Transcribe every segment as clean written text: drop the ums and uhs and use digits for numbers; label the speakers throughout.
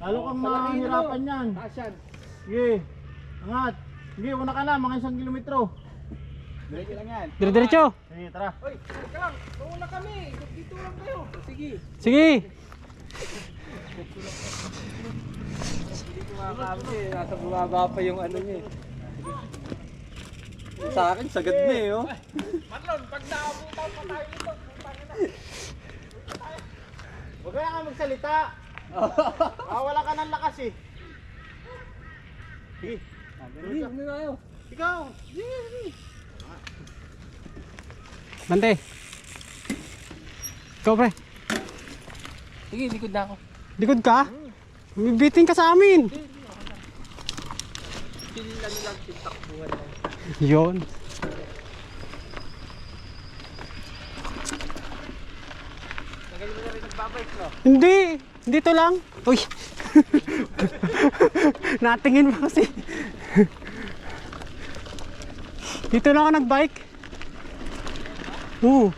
Speaker 1: Lalo kang mahirapan yan.
Speaker 2: Asyan.
Speaker 1: Sige. Angat. Sige, una ka na, mga 1 kilometro.
Speaker 2: Diretso lang yan.
Speaker 3: Dire-diretso.
Speaker 1: Sige, tara.
Speaker 2: Uy, teka lang. Mauna kami. Dito lang kayo. Sige.
Speaker 3: Sige.
Speaker 2: Hindi ko makakami eh. Nasa bumaba pa yung ano niya eh. Sa akin, sagad na eh oh. Marlon, pag naabutan pa tayo nito, putang ina.
Speaker 1: Huwag kaya ka magsalita. Wala ka ng lakas eh. Sige.
Speaker 2: Hindi, ano na kayo?
Speaker 1: Ikaw. Sige, sige.
Speaker 3: Bante. Ikaw pre.
Speaker 2: Sige, likod na ako.
Speaker 3: Likod ka? Bibitin ka sa amin.
Speaker 2: Pililan lang, takbuhan lang.
Speaker 3: Yun.
Speaker 2: Tagal mo na rin nagbabike no?
Speaker 3: Hindi. Dito lang. Uy. Natingin mo kasi. Dito lang ako nagbike. Oo.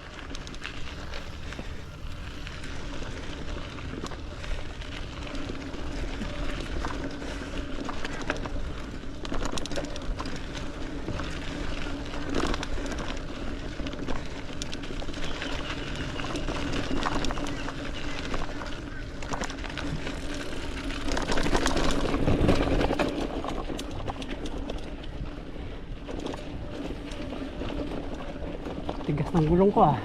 Speaker 3: Tigas ng gulong ko ah.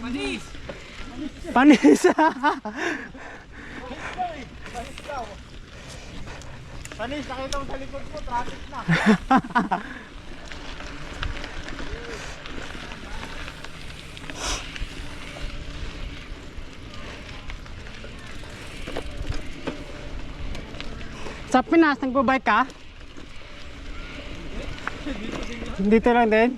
Speaker 2: Manis!
Speaker 3: Panis.
Speaker 1: Panis, nakita mo sa likod mo, traffic na.
Speaker 3: Sa Pinas, nagbabike ka? Dito lang din?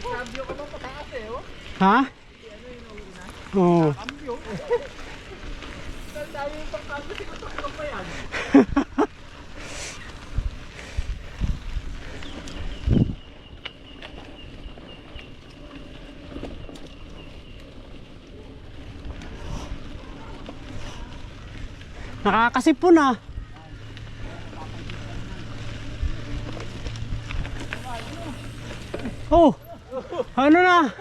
Speaker 2: Cambio ka ba pataas eh oh?
Speaker 3: Ha? Oo.
Speaker 2: Cambio? Dahil tayo yung pang-cambio, sikutok ka pa yan.
Speaker 3: Nakakasipon ah. Oh! Ano na?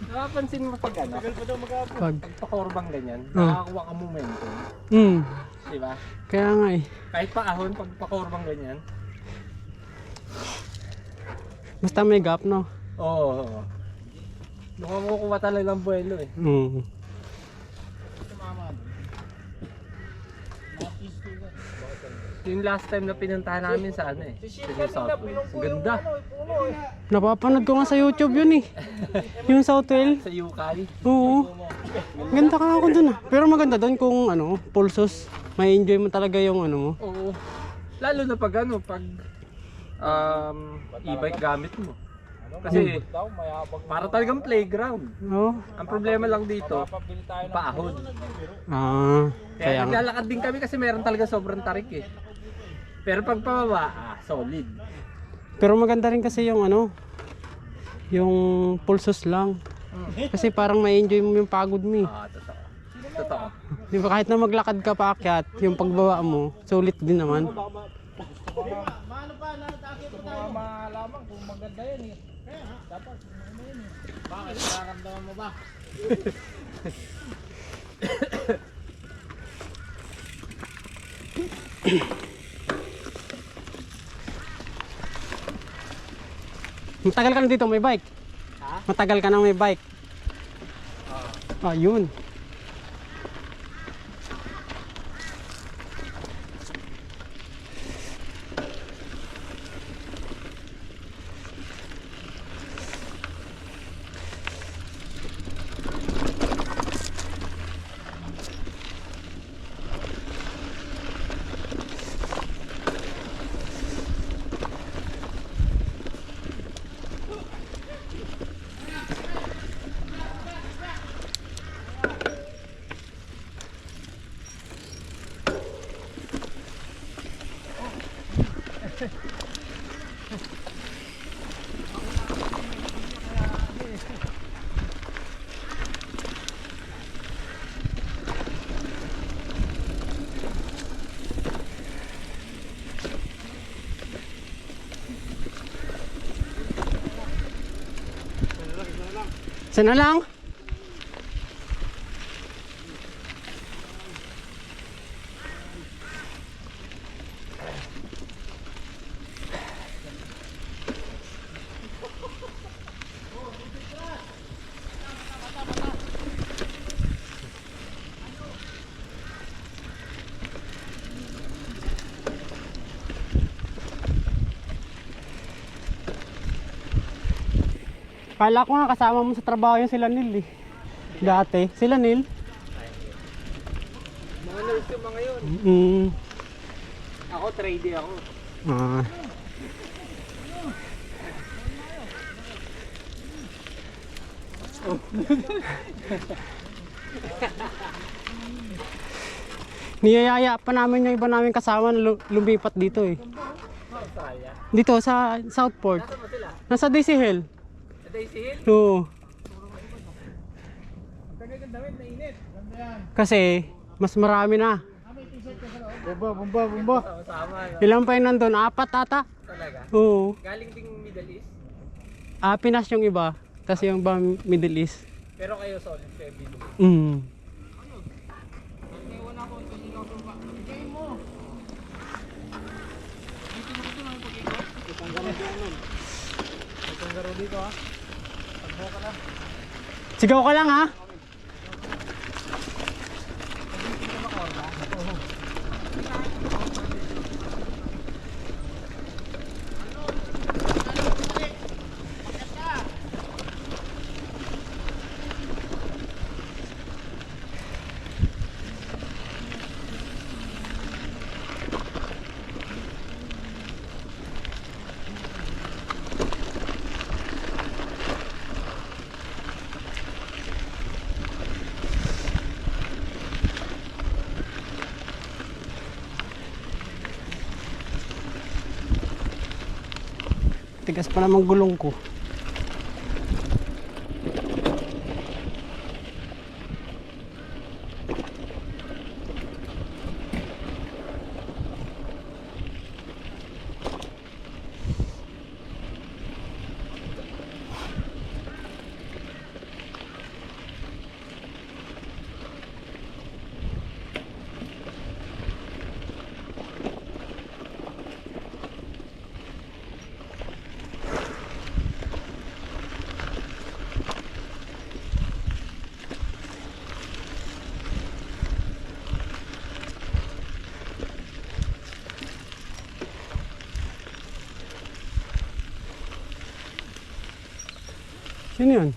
Speaker 2: Nakapansin mo pag ano?
Speaker 3: Pag.
Speaker 2: Pagpakorbang ganyan,
Speaker 3: Oh.
Speaker 2: nakakuha ka momentum. Di ba?
Speaker 3: Kaya nga eh.
Speaker 2: Kahit paahon, pag pakorbang ganyan.
Speaker 3: Basta may gap no?
Speaker 2: Oo. Oo. Nakakukuha talaga ng buwelo eh. Yung last time na pinuntahan namin sa ano eh. Sa Southwell. Ang ganda.
Speaker 3: Napapanood ko nga sa YouTube yun eh. Yung Southwell.
Speaker 2: Sa Yukay.
Speaker 3: Oo. Ganda ka ako dun ah. Pero maganda dun kung ano, pulsos. May enjoy mo talaga yung ano mo.
Speaker 2: Oo. Lalo na pag ano, pag e-bike gamit mo. Kasi para talagang playground.
Speaker 3: Oo.
Speaker 2: Ang problema lang dito, paahon.
Speaker 3: Ah.
Speaker 2: Kaya
Speaker 3: Kaya nga.
Speaker 2: naglalakad din kami kasi meron talaga sobrang tarik eh. Pero pag pababa, solid.
Speaker 3: Pero maganda rin kasi yung ano, yung pulsos lang. Kasi parang ma-enjoy mo yung pagod mo eh.
Speaker 2: Totoo. Totoo.
Speaker 3: Di ba kahit na maglakad ka paakyat, yung pagbaba mo, sulit din naman.
Speaker 1: Maano pa, nataakit pa tayo.
Speaker 2: Malaman kung maganda yan eh.
Speaker 1: Kaya nga, dapat ano yun eh. Bakit? Nararamdaman mo ba?
Speaker 3: Matagal ka na dito may bike?
Speaker 2: Ha?
Speaker 3: Matagal ka na may bike? Ah, yun. Isa na lang. Kala ko nga kasama mo sa trabaho yung sila Nil eh. Dati. Sila Nil?
Speaker 2: Mga nurse yung mga yun. Ako, tradie ako.
Speaker 3: Ah. Niyayaya pa namin yung iba namin kasama na lumipat dito eh.
Speaker 2: Australia.
Speaker 3: Dito sa Southport.
Speaker 2: Nasaan ba sila?
Speaker 3: Nasa DC Hill.
Speaker 2: Sa Daisy Hill?
Speaker 3: Oo.
Speaker 2: Kagad ang damit, mainit.
Speaker 1: Ganda yan.
Speaker 3: Kasi mas marami na.
Speaker 1: Bumba, bumba, bumba.
Speaker 2: Sama, no?
Speaker 3: Ilan pa yun nandun? 4 ata?
Speaker 2: Talaga.
Speaker 3: Oo.
Speaker 2: Galing ding Middle East.
Speaker 3: Pinas yung iba. Tapos yung iba Middle East.
Speaker 2: Pero kayo solid kayo Middle East. Naiwan ako kasi ikaw tumba. Bigay mo. Dito mo ito ng pag-ikot.
Speaker 1: Itong garo dyan nun. Itong garo dito ha. Pagbo ka lang.
Speaker 3: Sigaw ka lang ha. Tigas pa namang gulong ko. Sino yun?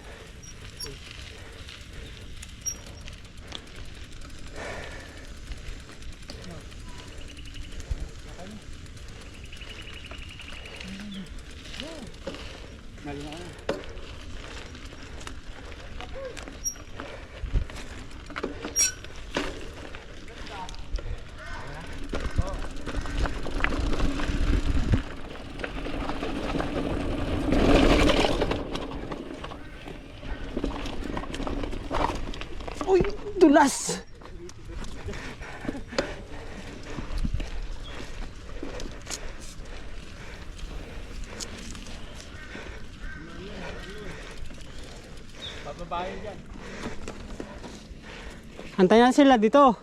Speaker 3: Uy, dulas!
Speaker 1: Bababae dyan.
Speaker 3: Antayan sila dito.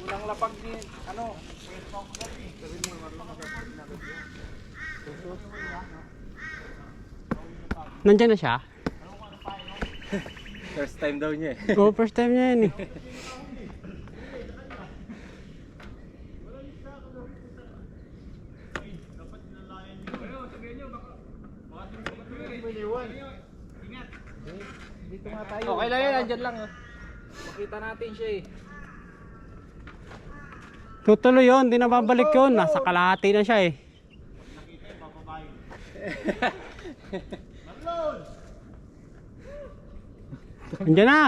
Speaker 1: Unang lapag ni, ano,
Speaker 3: Nandiyan na siya?
Speaker 2: First time daw niya eh.
Speaker 3: Oo, first time niya yan eh.
Speaker 1: dito nga tayo.
Speaker 2: Okay lang yan, andyan lang.
Speaker 1: Makita natin siya eh.
Speaker 3: Tutuloy yun, di na babalik yun. Nasa kalahati na siya eh. Andiyan na!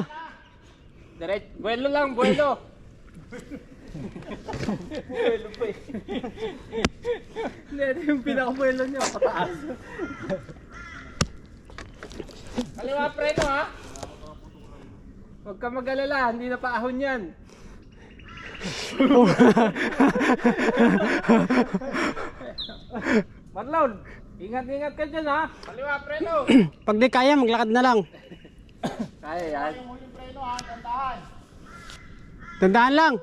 Speaker 2: Direct, buwelo lang, buwelo.
Speaker 1: Buwelo pa eh.
Speaker 2: Hindi, ito yung pinakabuwelo niya, pataas. Kaliwa preno ha? Huwag ka mag-alala, hindi na paahon yan.
Speaker 1: Marlon, ingat-ingat ka dyan ha.
Speaker 2: Kaliwa preno.
Speaker 3: Pag di kaya, maglakad na lang.
Speaker 2: Kaya yan.
Speaker 3: Tandaan lang.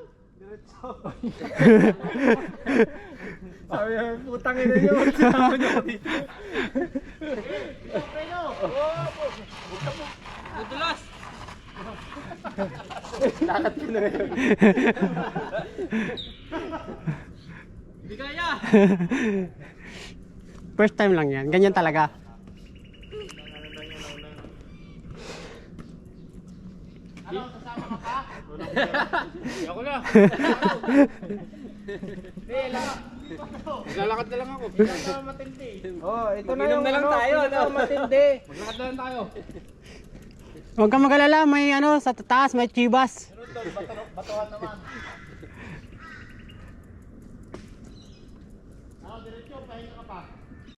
Speaker 2: Sabi niya, putang ina nyo. Sinama niyo ako dito. Nadulas. Lakad ko na ngayon. Hindi kaya.
Speaker 3: First time lang yan. Ganyan talaga.
Speaker 1: Ako na. Lalakad na lang ako. Bigla na matindi. Oh, ito na
Speaker 2: Mag-inom
Speaker 1: yung
Speaker 2: na lang
Speaker 1: ano,
Speaker 2: tayo,
Speaker 1: ito
Speaker 2: ano?
Speaker 1: matindi. Maglakad na lang tayo.
Speaker 3: Huwag kang mag-alala. May ano, sa taas, may chibas.
Speaker 1: Batuhan naman.